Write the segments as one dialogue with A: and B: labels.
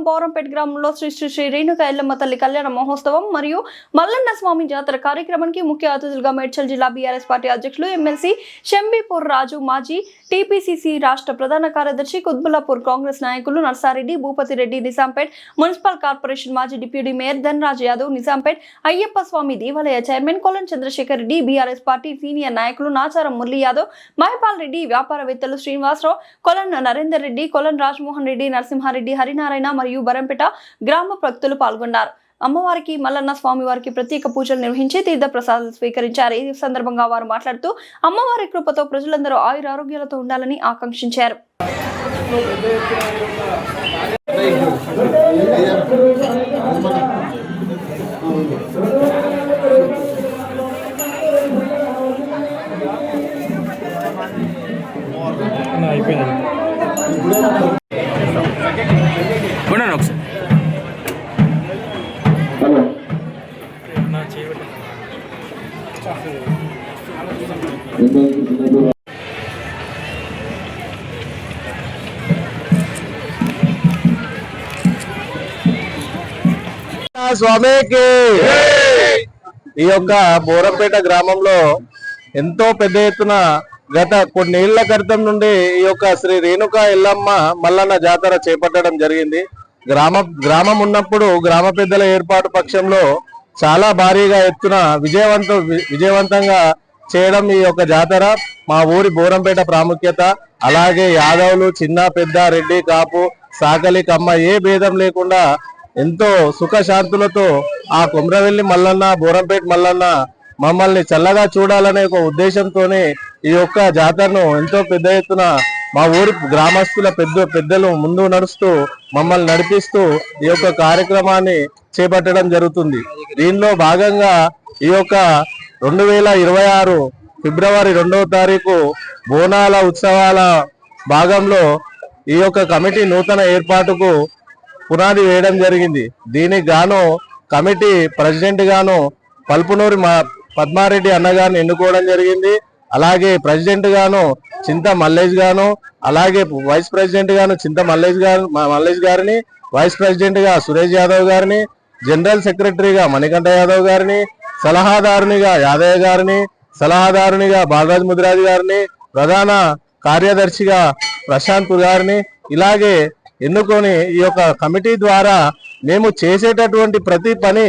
A: బోరంపేట గ్రామంలో శ్రీ శ్రీ శ్రీ రేణుకా ఎల్లమ్మ తల్లి కళ్యాణ మహోత్సవం మరియు మల్లన్న స్వామి జాతర కార్యక్రమానికి ముఖ్య అతిథులుగా మేడ్చల్ జిల్లా బీఆర్ఎస్ పార్టీ అధ్యక్షులు ఎమ్మెల్సీ షంబీపూర్ రాజు, మాజీ టీపీసీసీ రాష్ట్ర ప్రధాన కార్యదర్శి కుత్బుల్లాపూర్ కాంగ్రెస్ నాయకులు నర్సారెడ్డి, భూపతి రెడ్డి, నిజాంపేట్ మున్సిపల్ కార్పొరేషన్ మాజీ డిప్యూటీ మేయర్ ధనరాజ్ యాదవ్, నిజాంపేట్ అయ్యప్ప స్వామి దేవాలయ chairman Kolan Chandrashekar Reddy, BRS party senior నాయకులు నాచారం మురళీ యాదవ్, మహిపాల్ రెడ్డి, వ్యాపారవేత్తలు శ్రీనివాసరావు, కొలన్ నరేందర్ రెడ్డి, కొలన్ రాజమోహన్ రెడ్డి, నరసింహారెడ్డి, హరినారాయణ మరియు బరంపేట గ్రామ భక్తులు పాల్గొన్నారు. అమ్మవారికి మల్లన్న స్వామి వారికి ప్రత్యేక పూజలు నిర్వహించి తీర్థ ప్రసాదాలు స్వీకరించారు. ఈ సందర్భంగా వారు మాట్లాడుతూ అమ్మవారి కృపతో ప్రజలందరూ ఆయురారోగ్యాలతో ఉండాలని ఆకాంక్షించారు.
B: స్వామికి ఈ యొక్క బోరంపేట గ్రామంలో ఎంతో పెద్ద ఎత్తున గత కొన్నేళ్ల క్రితం నుండి ఈ యొక్క శ్రీ రేణుకా ఎల్లమ్మ మల్లన్న జాతర చేపట్టడం జరిగింది. గ్రామం ఉన్నప్పుడు గ్రామ పెద్దల ఏర్పాటు పక్షంలో చాలా భారీగా ఎత్తున విజయవంతంగా చేయడం ఈ యొక్క జాతర మా ఊరి బోరంపేట ప్రాముఖ్యత. అలాగే యాదవులు, చిన్న పెద్ద, రెడ్డి, కాపు, సాకలి, కమ్మ ఏ భేదం లేకుండా ఎంతో సుఖశాంతులతో ఆ కొమ్రవెల్లి మల్లన్న, బోరంపేట మల్లన్న మమ్మల్ని చల్లగా చూడాలనే ఒక ఉద్దేశంతోనే ఈ యొక్క జాతరను ఎంతో పెద్ద ఎత్తున మా ఊరి గ్రామస్తుల పెద్దలు ముందు నడుస్తూ మమ్మల్ని నడిపిస్తూ ఈ యొక్క కార్యక్రమాన్ని చేపట్టడం జరుగుతుంది. దీనిలో భాగంగా ఈ యొక్క 2026 ఫిబ్రవరి 2వ తారీఖు బోనాల ఉత్సవాల భాగంలో ఈ యొక్క కమిటీ నూతన ఏర్పాటుకు పునాది వేయడం జరిగింది. దీనికి గాను కమిటీ ప్రెసిడెంట్ గాను పల్పునూరి పద్మారెడ్డి అన్నగారిని ఎన్నుకోవడం జరిగింది. అలాగే ప్రెసిడెంట్ గాను చింత మల్లేష్ గాను, అలాగే వైస్ ప్రెసిడెంట్ గాను చింత మల్లేష్ గారిని, వైస్ ప్రెసిడెంట్ గా సురేష్ యాదవ్ గారిని, జనరల్ సెక్రటరీగా మణికంఠ యాదవ్ గారిని, సలహాదారునిగా యాదయ్య గారిని, సలహాదారునిగా బాలరాజ్ ముదిరాజు గారిని, ప్రధాన కార్యదర్శిగా ప్రశాంత్ గారిని ఇలాగే ఎన్నుకొని ఈ యొక్క కమిటీ ద్వారా మేము చేసేటటువంటి ప్రతి పని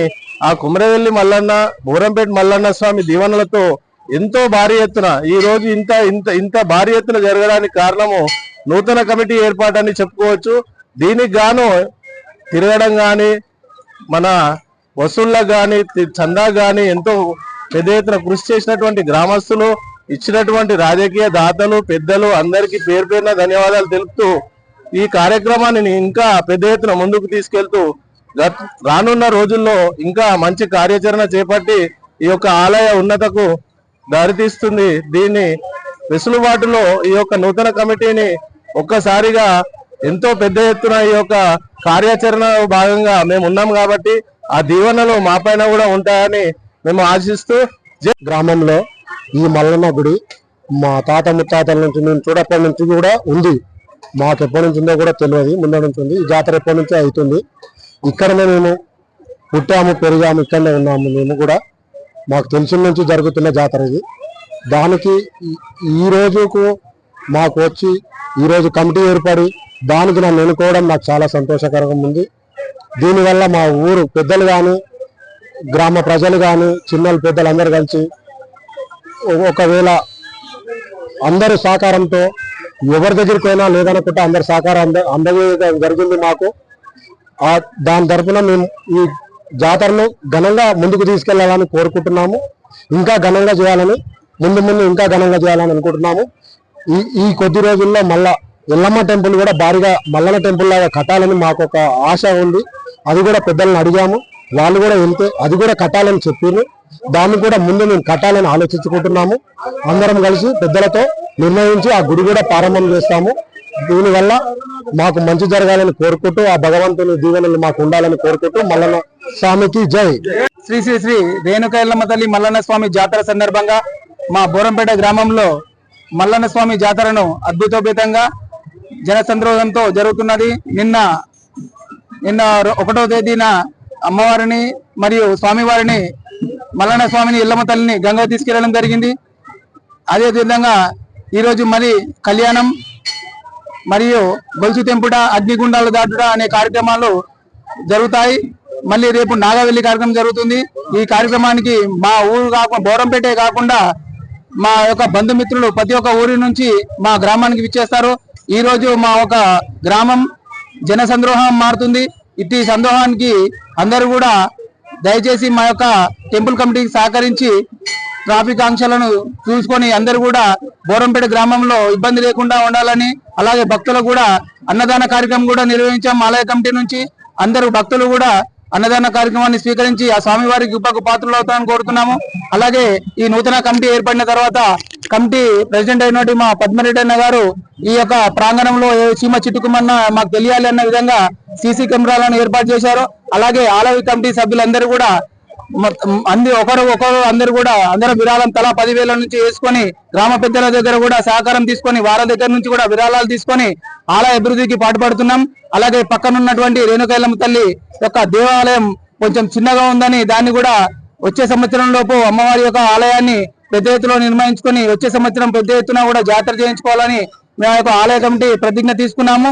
B: ఆ కుమరవెల్లి మల్లన్న, బోరంపేట మల్లన్న స్వామి దీవెనలతో ఎంతో భారీ ఎత్తున ఈ రోజు ఇంత భారీ ఎత్తున జరగడానికి కారణము నూతన కమిటీ ఏర్పాటని చెప్పుకోవచ్చు. దీనికి గాను తిరగడం గాని, మన వసూళ్ళకు గాని, చందా గాని ఎంతో పెద్ద ఎత్తున కృషి చేసినటువంటి గ్రామస్తులు, ఇచ్చినటువంటి రాజకీయ దాతలు, పెద్దలు అందరికీ పేరు పేరున ధన్యవాదాలు తెలుపుతూ ఈ కార్యక్రమాన్ని ఇంకా పెద్ద ఎత్తున ముందుకు తీసుకెళ్తూ రానున్న రోజుల్లో ఇంకా మంచి కార్యాచరణ చేపట్టి ఈ యొక్క ఆలయ ఉన్నతకు దారితీస్తుంది. దీన్ని వెసులుబాటులో ఈ యొక్క నూతన కమిటీని ఒక్కసారిగా ఎంతో పెద్ద ఎత్తున ఈ యొక్క కార్యాచరణ భాగంగా మేము ఉన్నాం కాబట్టి ఆ దీవెనలు మా పైన కూడా ఉంటాయని మేము ఆశిస్తూ
C: గ్రామంలో ఈ మల్లన్న గుడి మా తాత ముత్తాతల నుంచి మేము చూడప్పటి నుంచి కూడా ఉంది. మాకు ఎప్పటి నుంచి ఉందో కూడా తెలియదు, ముందు నుంచి ఉంది. ఈ జాతర ఎప్పటి నుంచో అవుతుంది. ఇక్కడనే మేము పుట్టాము, పెరిగాము, ఇక్కడనే ఉన్నాము. మేము కూడా మాకు తెలిసిన నుంచి జరుగుతున్న జాతర ఇది. దానికి ఈ రోజుకు మాకు వచ్చి ఈరోజు కమిటీ ఏర్పడి దానికి నన్ను ఎన్నుకోవడం నాకు చాలా సంతోషకరంగా ఉంది. దీనివల్ల మా ఊరు పెద్దలు కానీ, గ్రామ ప్రజలు కానీ, చిన్నలు పెద్దలు అందరూ కలిసి ఒకవేళ అందరూ సహకారంతో ఎవరి దగ్గరికి పోయినా లేదనుకుంటే అందరి సహకారం అందజేయడం జరిగింది మాకు. దాని తరఫున మేము ఈ జాతరను ఘనంగా ముందుకు తీసుకెళ్లాలని కోరుకుంటున్నాము. ఇంకా ఘనంగా చేయాలని, ముందు ఇంకా ఘనంగా చేయాలని అనుకుంటున్నాము. ఈ కొద్ది రోజుల్లో మళ్ళా ఎల్లమ్మ టెంపుల్ కూడా భారీగా మల్లన్న టెంపుల్ లాగా కట్టాలని మాకు ఒక ఆశ ఉంది. అది కూడా పెద్దలను అడిగాము, వాళ్ళు కూడా వెళ్తే అది కూడా కట్టాలని చెప్పారు. దాన్ని కూడా ముందు మేము కట్టాలని ఆలోచించుకుంటున్నాము. అందరం కలిసి పెద్దలతో నిర్ణయించి ఆ గుడి కూడా ప్రారంభం చేస్తాము. దీనివల్ల మాకు మంచి జరగాలని కోరుకుంటూ ఆ భగవంతుని దీవెనలు మాకు ఉండాలని కోరుకుంటూ మల్లన్న స్వామికి జై.
D: శ్రీ శ్రీ శ్రీ రేణుకా ఎల్లమ్మ తల్లి మల్లన్న స్వామి జాతర సందర్భంగా మా బోరంపేట గ్రామంలో మల్లన్న స్వామి జాతరను అద్భుతోపేతంగా జనసంద్రోహంతో జరుగుతున్నది. నిన్న నిన్న 1వ తేదీన అమ్మవారిని మరియు స్వామివారిని మల్లన్న స్వామిని ఎల్లమ్మ తల్లిని గంగ తీసుకెళ్లడం జరిగింది. అదే విధంగా ఈరోజు మరి కళ్యాణం మరియు గొలుసు తెంపుట, అగ్నిగుండాలు దాటుట అనే కార్యక్రమాలు జరుగుతాయి. మళ్ళీ రేపు నాగవెల్లి కార్యక్రమం జరుగుతుంది. ఈ కార్యక్రమానికి మా ఊరు కాకుండా బోరంపేటే కాకుండా మా యొక్క బంధుమిత్రులు ప్రతి ఒక్క ఊరి నుంచి మా గ్రామానికి విచ్చేస్తారు. ఈ రోజు మా ఒక గ్రామం జన సంద్రోహం మారుతుంది. ఇట్టి సందోహానికి అందరూ కూడా దయచేసి మా యొక్క టెంపుల్ కమిటీకి సహకరించి ట్రాఫిక్ ఆంక్షలను చూసుకొని అందరూ కూడా బోరంపేట గ్రామంలో ఇబ్బంది లేకుండా ఉండాలని, అలాగే భక్తులు కూడా అన్నదాన కార్యక్రమం కూడా నిర్వహించాం. ఆలయ కమిటీ నుంచి అందరూ భక్తులు కూడా అన్నదాన కార్యక్రమాన్ని స్వీకరించి ఆ స్వామివారి కృపకు పాత్రలు అవుతామని కోరుతున్నాము. అలాగే ఈ నూతన కమిటీ ఏర్పడిన తర్వాత కమిటీ ప్రెసిడెంట్ అయినటువంటి మా పద్మరెడ్డి అన్న గారు ఈ యొక్క ప్రాంగణంలో ఏ చీమ చిట్టుకుమన్నా మాకు తెలియాలి అన్న విధంగా సీసీ కెమెరాలను ఏర్పాటు చేశారు. అలాగే ఆలయ కమిటీ సభ్యులందరూ కూడా ఒకరు అందరూ కూడా అందరం విరాళం తలా 10,000 నుంచి వేసుకొని గ్రామ పెద్దల దగ్గర కూడా సహకారం తీసుకొని వారి దగ్గర నుంచి కూడా విరాళాలు తీసుకొని ఆలయ అభివృద్ధికి పాటుపడుతున్నాం. అలాగే పక్కనున్నటువంటి రేణుకైలమ్మ తల్లి యొక్క దేవాలయం కొంచెం చిన్నగా ఉందని దాన్ని కూడా వచ్చే సంవత్సరం లోపు అమ్మవారి యొక్క ఆలయాన్ని పెద్ద ఎత్తులో నిర్మించుకొని వచ్చే సంవత్సరం పెద్ద ఎత్తున కూడా జాతర చేయించుకోవాలని మేము యొక్క ఆలయ కమిటీ ప్రతిజ్ఞ తీసుకున్నాము.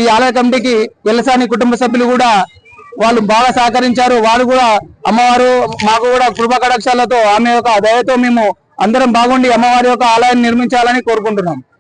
D: ఈ ఆలయ కమిటీకి ఎల్లసాని కుటుంబ సభ్యులు కూడా వాళ్ళు బాగా సహకరించారు. వారు కూడా అమ్మవారు మాకు కూడా కృపా కటాక్షాలతో ఆమె యొక్క దయతో మేము అందరం బాగుండి అమ్మవారి యొక్క ఆలయాన్ని నిర్మించాలని కోరుకుంటున్నాం.